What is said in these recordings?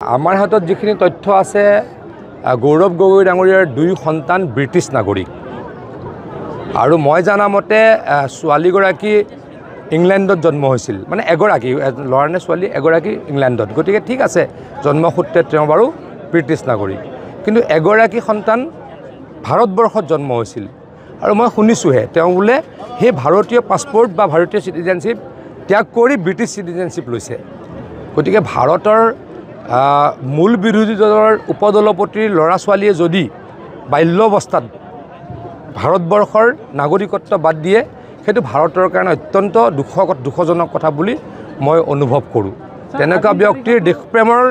আমাৰ হাতত যিখিনি তথ্য আছে গৌৰৱ গগৈ ডাঙৰীয়াৰ দুই সন্তান ব্ৰিটিছ নাগৰিক আৰু মই জানা মতে ছোৱালীগৰাকী ইংলেণ্ডত জন্ম হৈছিল মানে এগৰাকী ল'ৰা নে ছোৱালী এগৰাকী ইংলেণ্ডত গতিকে ঠিক আছে জন্মসূত্ৰে তেওঁ বাৰু ব্ৰিটিছ নাগৰিক কিন্তু এগৰাকী সন্তান ভাৰতবৰ্ষত জন্ম হৈছিল আৰু মই শুনিছোঁহে তেওঁ বোলে সেই ভাৰতীয় পাছপৰ্ট বা ভাৰতীয় চিটিজেনশ্বিপ ত্যাগ কৰি ব্ৰিটিছ চিটিজেনশ্বিপ লৈছে গতিকে ভাৰতৰ মূল বিৰোধী দলৰ উপদলপতিৰ ল'ৰা ছোৱালীয়ে যদি বাল্যাৱস্থাত ভাৰতবৰ্ষৰ নাগৰিকত্ব বাদ দিয়ে সেইটো ভাৰতৰ কাৰণে অত্যন্ত দুখজনক কথা বুলি মই অনুভৱ কৰোঁ তেনেকুৱা ব্যক্তিৰ দেশপ্ৰেমৰ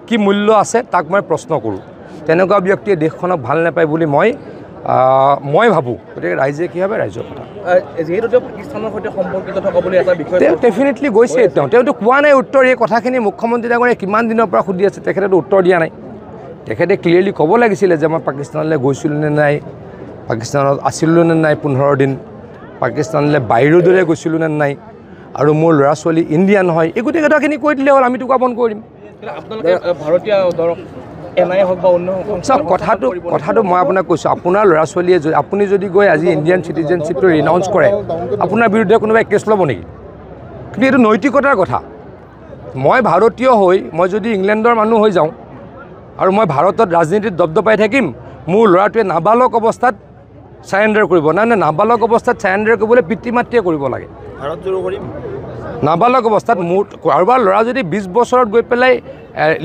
কি মূল্য আছে তাক মই প্ৰশ্ন কৰোঁ তেনেকুৱা ব্যক্তিয়ে দেশখনক ভাল নাপায় বুলি মই ভাবোঁ গতিকে ৰাইজে কি ভাবে ৰাইজৰ কথা যেহেতু তেওঁ পাকিস্তানৰ সৈতে সম্পৰ্কিত থকা বুলি এটা বিষয় তেওঁ ডেফিনেটলি গৈছে তেওঁতো কোৱা নাই উত্তৰ এই কথাখিনি মুখ্যমন্ত্ৰী ডাঙৰীয়াই কিমান দিনৰ পৰা সুধি আছে তেখেতেতো উত্তৰ দিয়া নাই তেখেতে ক্লিয়াৰলি ক'ব লাগিছিলে যে মই পাকিস্তানলৈ গৈছিলোঁ নে নাই পাকিস্তানত আছিলোঁ নে নাই 15 দিন পাকিস্তানলৈ বাহিৰৰ দৰে গৈছিলোঁ নে নাই আৰু মোৰ ল'ৰা ছোৱালী ইণ্ডিয়ান হয় এই গোটেই কথাখিনি কৈ দিলে হ'ল আমি টুকা বন্ধ কৰিম আপোনালোকে ভাৰতীয় ধৰক এনআই হওক বা অন্য চাওক কথাটো মই আপোনাক কৈছোঁ আপোনাৰ ল'ৰা ছোৱালীয়ে আপুনি যদি গৈ আজি ইণ্ডিয়ান চিটিজেনশ্বিপটো ৰিনাউন্স কৰে আপোনাৰ বিৰুদ্ধে কোনোবাই কেছ ল'ব নেকি কিন্তু এইটো নৈতিকতাৰ কথা মই ভাৰতীয় হৈ মই যদি ইংলেণ্ডৰ মানুহ হৈ যাওঁ আৰু মই ভাৰতত ৰাজনীতিত দবদবাই থাকিম মোৰ ল'ৰাটোৱে নাবালক অৱস্থাত চাৰেণ্ডাৰ কৰিব নাই নাবালক অৱস্থাত চাৰেণ্ডাৰ কৰিবলৈ পিতৃ মাতৃয়ে কৰিব লাগে ভাৰত জোৰো কৰিম নাবালক অৱস্থাত মোৰ কাৰোবাৰ ল'ৰা যদি 20 বছৰত গৈ পেলাই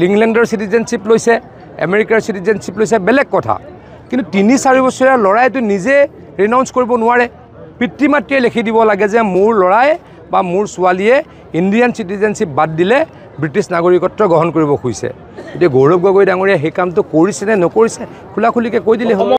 ইংলেণ্ডৰ চিটিজেনশ্বিপ লৈছে আমেৰিকাৰ চিটিজেনশ্বিপ লৈছে বেলেগ কথা কিন্তু 3-4 বছৰীয়া ল'ৰাইতো নিজে ৰিনাউন্স কৰিব নোৱাৰে পিতৃ মাতৃয়ে লিখি দিব লাগে যে মোৰ ল'ৰাই বা মোৰ ছোৱালীয়ে ইণ্ডিয়ান চিটিজেনশ্বিপ বাদ দিলে ব্ৰিটিছ নাগৰিকত্ব গ্ৰহণ কৰিব খুজিছে এতিয়া গৌৰৱ গগৈ ডাঙৰীয়াই সেই কামটো কৰিছে নে নকৰিছে খোলাখুলিকৈ কৈ দিলে হ'ব